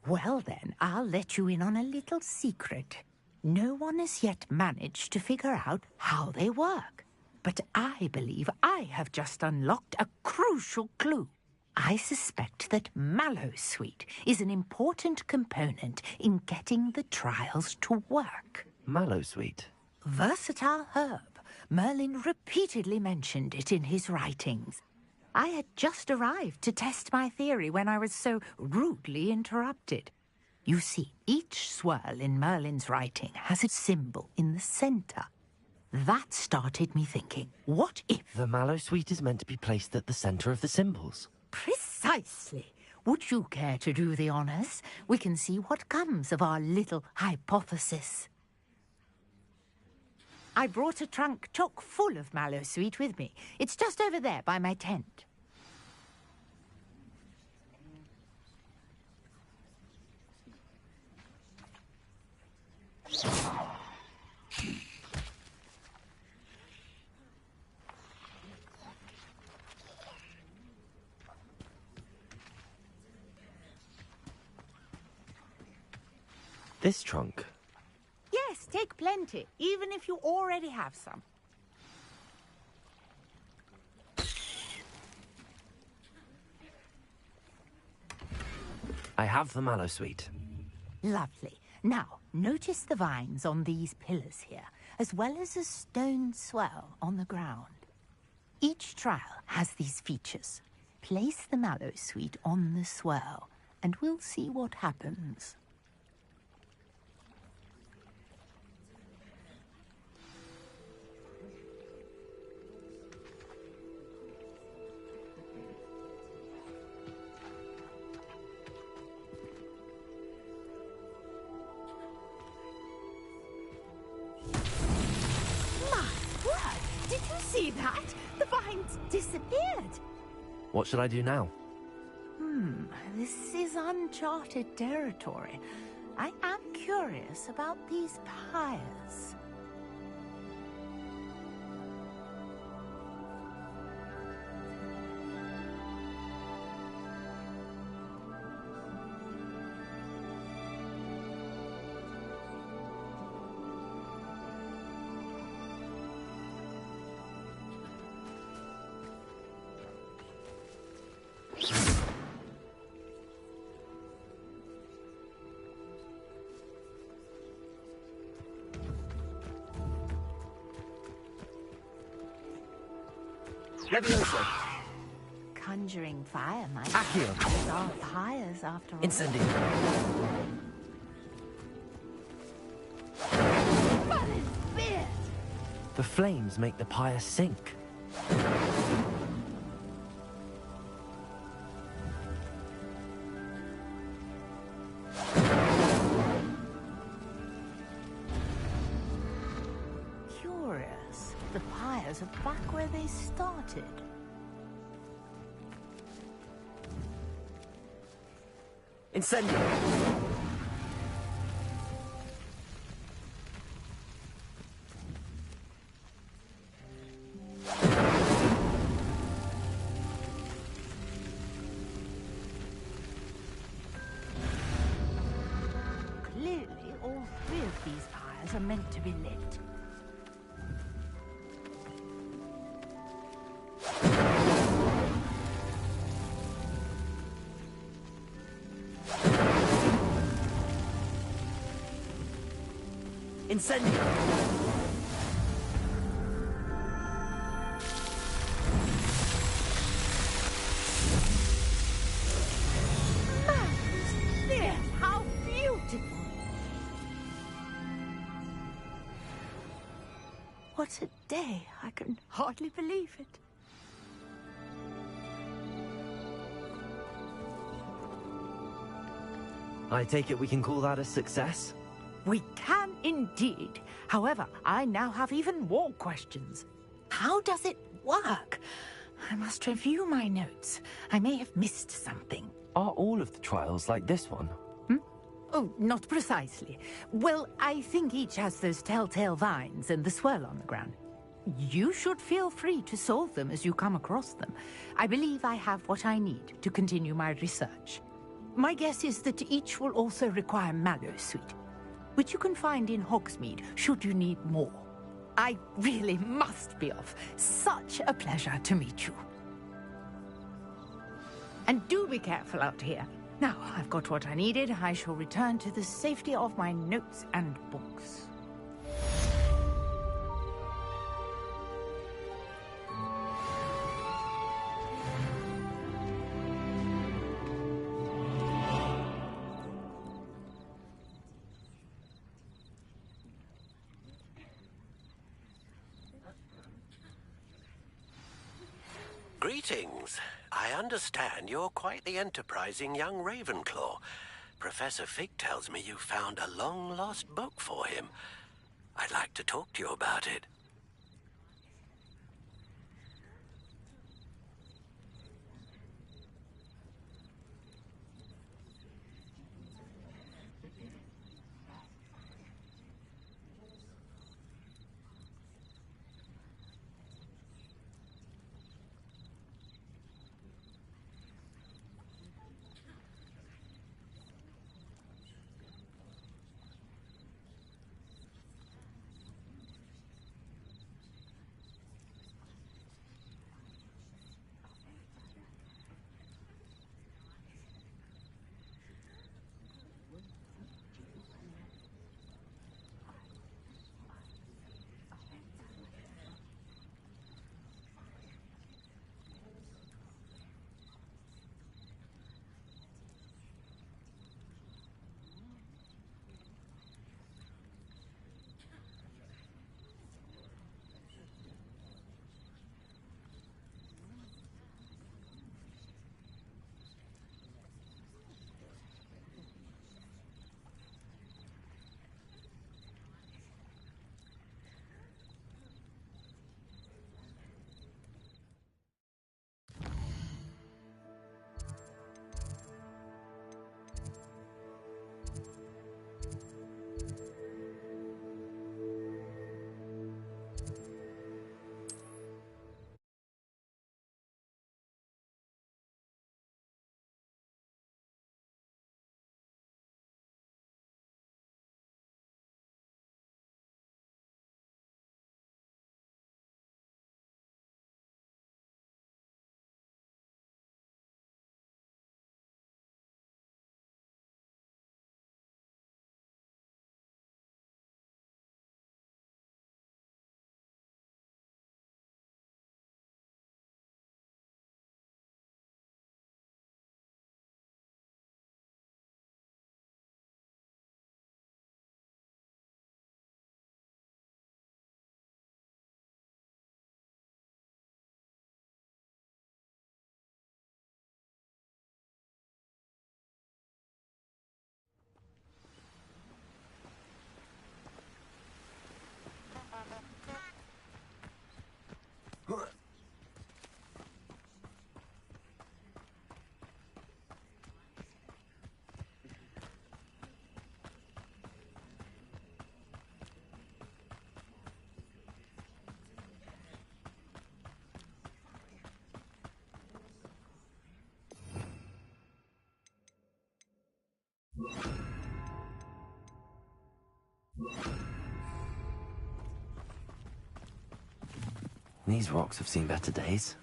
Well then, I'll let you in on a little secret. No one has yet managed to figure out how they work. But I believe I have just unlocked a crucial clue. I suspect that Mallowsweet is an important component in getting the trials to work.
Mallowsweet?
Versatile herb. Merlin repeatedly mentioned it in his writings. I had just arrived to test my theory when I was so rudely interrupted. You see, each swirl in Merlin's writing has a symbol in the centre. That started me thinking, what if...
The Mallowsweet is meant to be placed at the centre of the symbols.
Precisely. Would you care to do the honours? We can see what comes of our little hypothesis. I brought a trunk chock full of Mallowsweet with me. It's just over there by my tent.
This trunk?
Yes, take plenty, even if you already have some.
I have the Mallowsweet.
Lovely. Now, notice the vines on these pillars here, as well as a stone swell on the ground. Each trial has these features. Place the Mallowsweet on the swirl, and we'll see what happens. See that? The vines disappeared.
What should I do now?
This is uncharted territory. I am curious about these pyres.
Leviosa.
Conjuring fire might
Accio.
our pyres after all.
Incendio. The flames make the pyre sink.
Curious. The pyres are back where they started.
Incendio.
all three of these fires are meant to be lit.
Incendio!
There! How beautiful! What a day! I can hardly believe it.
I take it we can call that a success?
We can indeed. However, I now have even more questions. How does it work? I must review my notes. I may have missed something.
Are all of the trials like this one?
Oh, not precisely. Well, I think each has those telltale vines and the swirl on the ground. You should feel free to solve them as you come across them. I believe I have what I need to continue my research. My guess is that each will also require mallow sweet, which you can find in Hogsmeade should you need more. I really must be off. Such a pleasure to meet you. And do be careful out here. Now, I've got what I needed. I shall return to the safety of my notes and books.
Greetings. I understand you're quite the enterprising young Ravenclaw. Professor Fig tells me you found a long-lost book for him. I'd like to talk to you about it.
These rocks have seen better days.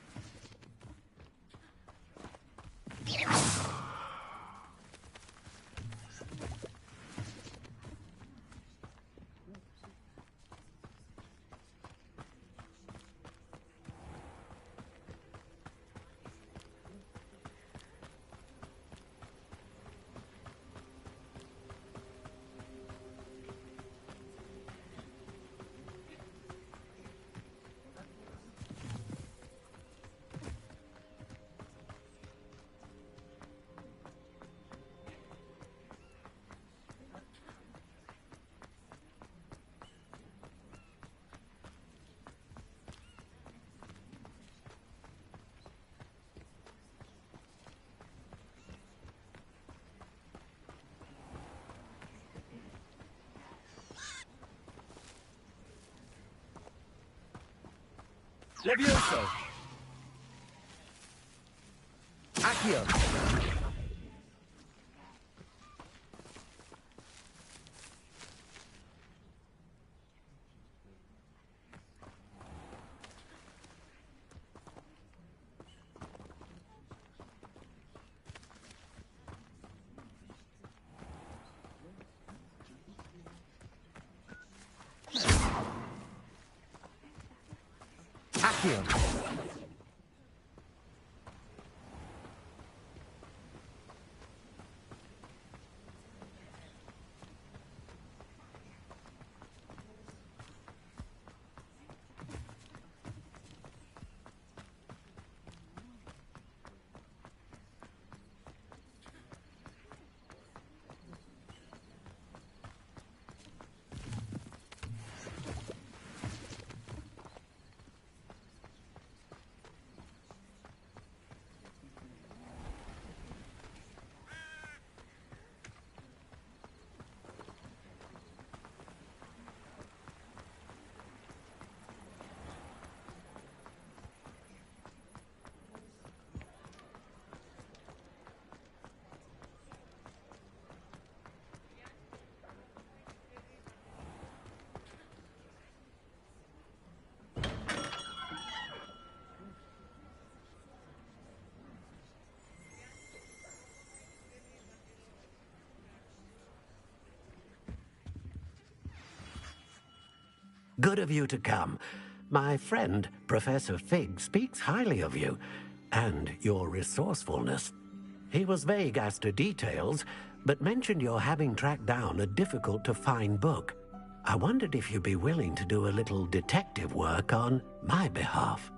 Levioso! Accio! Accio!
Good of you to come. My friend, Professor Fig, speaks highly of you and your resourcefulness. He was vague as to details, but mentioned your having tracked down a difficult-to-find book. I wondered if you'd be willing to do a little detective work on my behalf.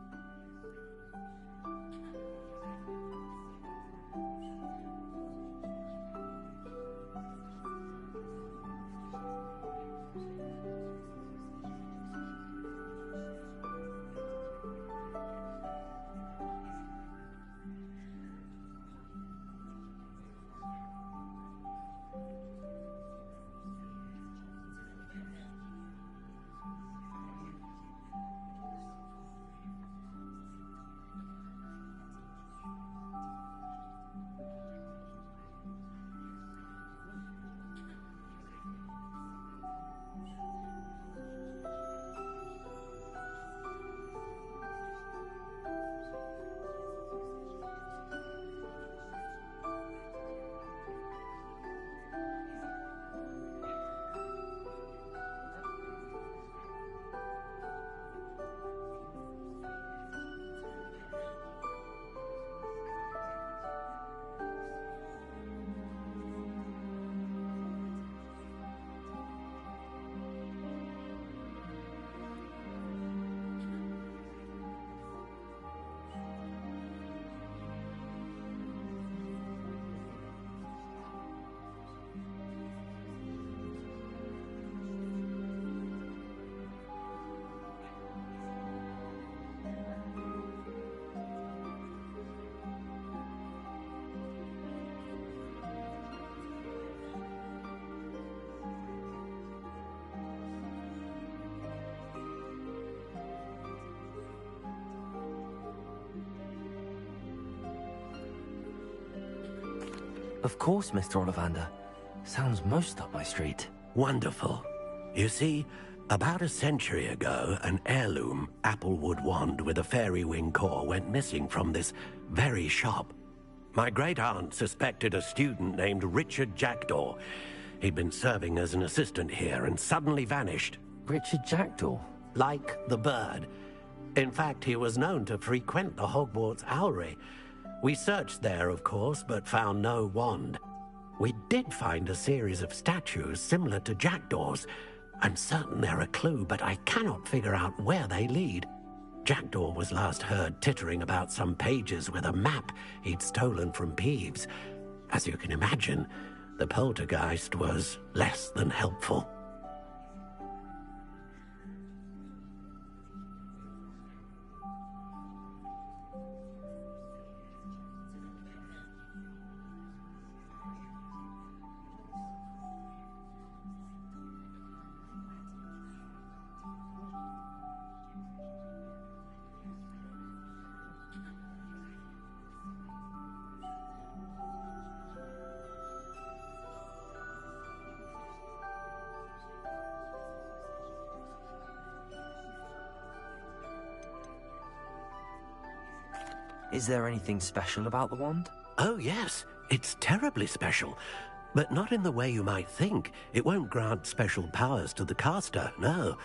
Of course, Mr. Ollivander. Sounds most up my street.
Wonderful. You see, About a century ago, an heirloom applewood wand with a fairy wing core went missing from this very shop. My great-aunt suspected a student named Richard Jackdaw. He'd been serving as an assistant here and suddenly vanished.
Richard Jackdaw?
Like the bird. In fact, he was known to frequent the Hogwarts Owlery. We searched there, of course, but found no wand. We did find a series of statues similar to Jackdaw's. I'm certain they're a clue, but I cannot figure out where they lead. Jackdaw was last heard tittering about some pages with a map he'd stolen from Peeves. As you can imagine, the poltergeist was less than helpful.
Is there anything special about the wand?
Oh, yes. It's terribly special. But not in the way you might think. It won't grant special powers to the caster, no.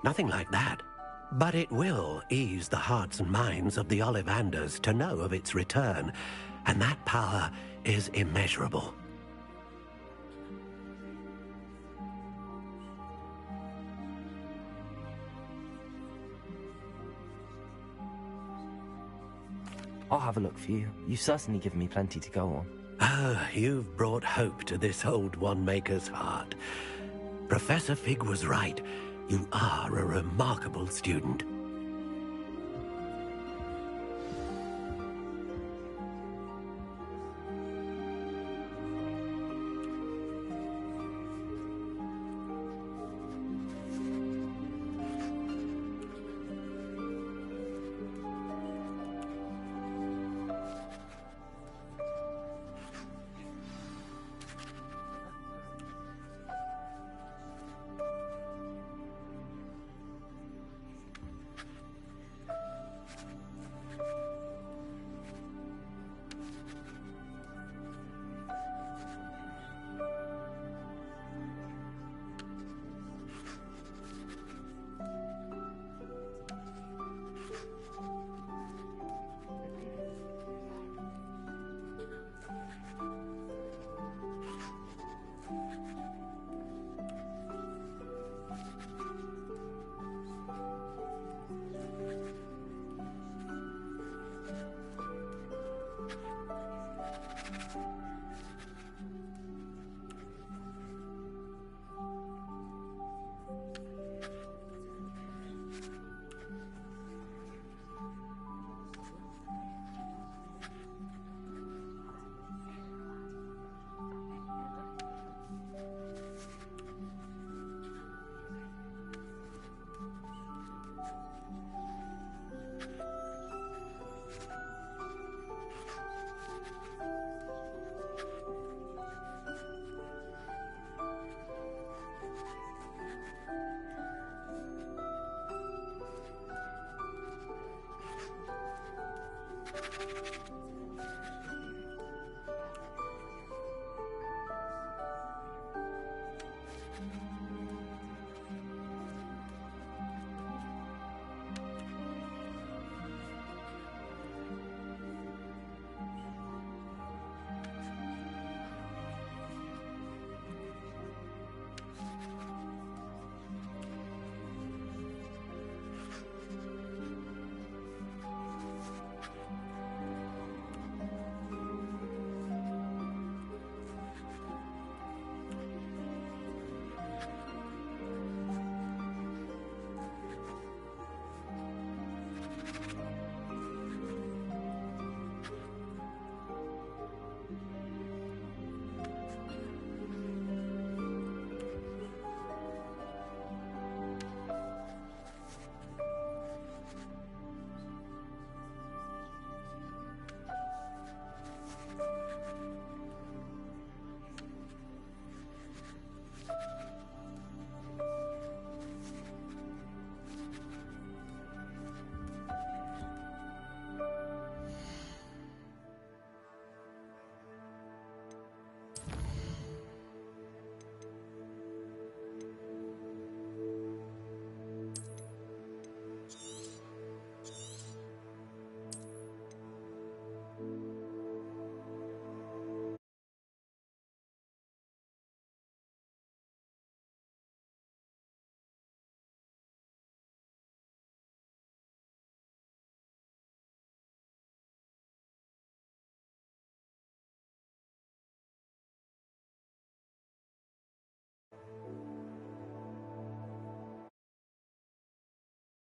Nothing like that. But it will ease the hearts and minds of the Ollivanders to know of its return. And that power is immeasurable.
I'll have a look for you. You've certainly given me plenty to go on.
Ah, you've brought hope to this old wand-maker's heart. Professor Fig was right. You are a remarkable student.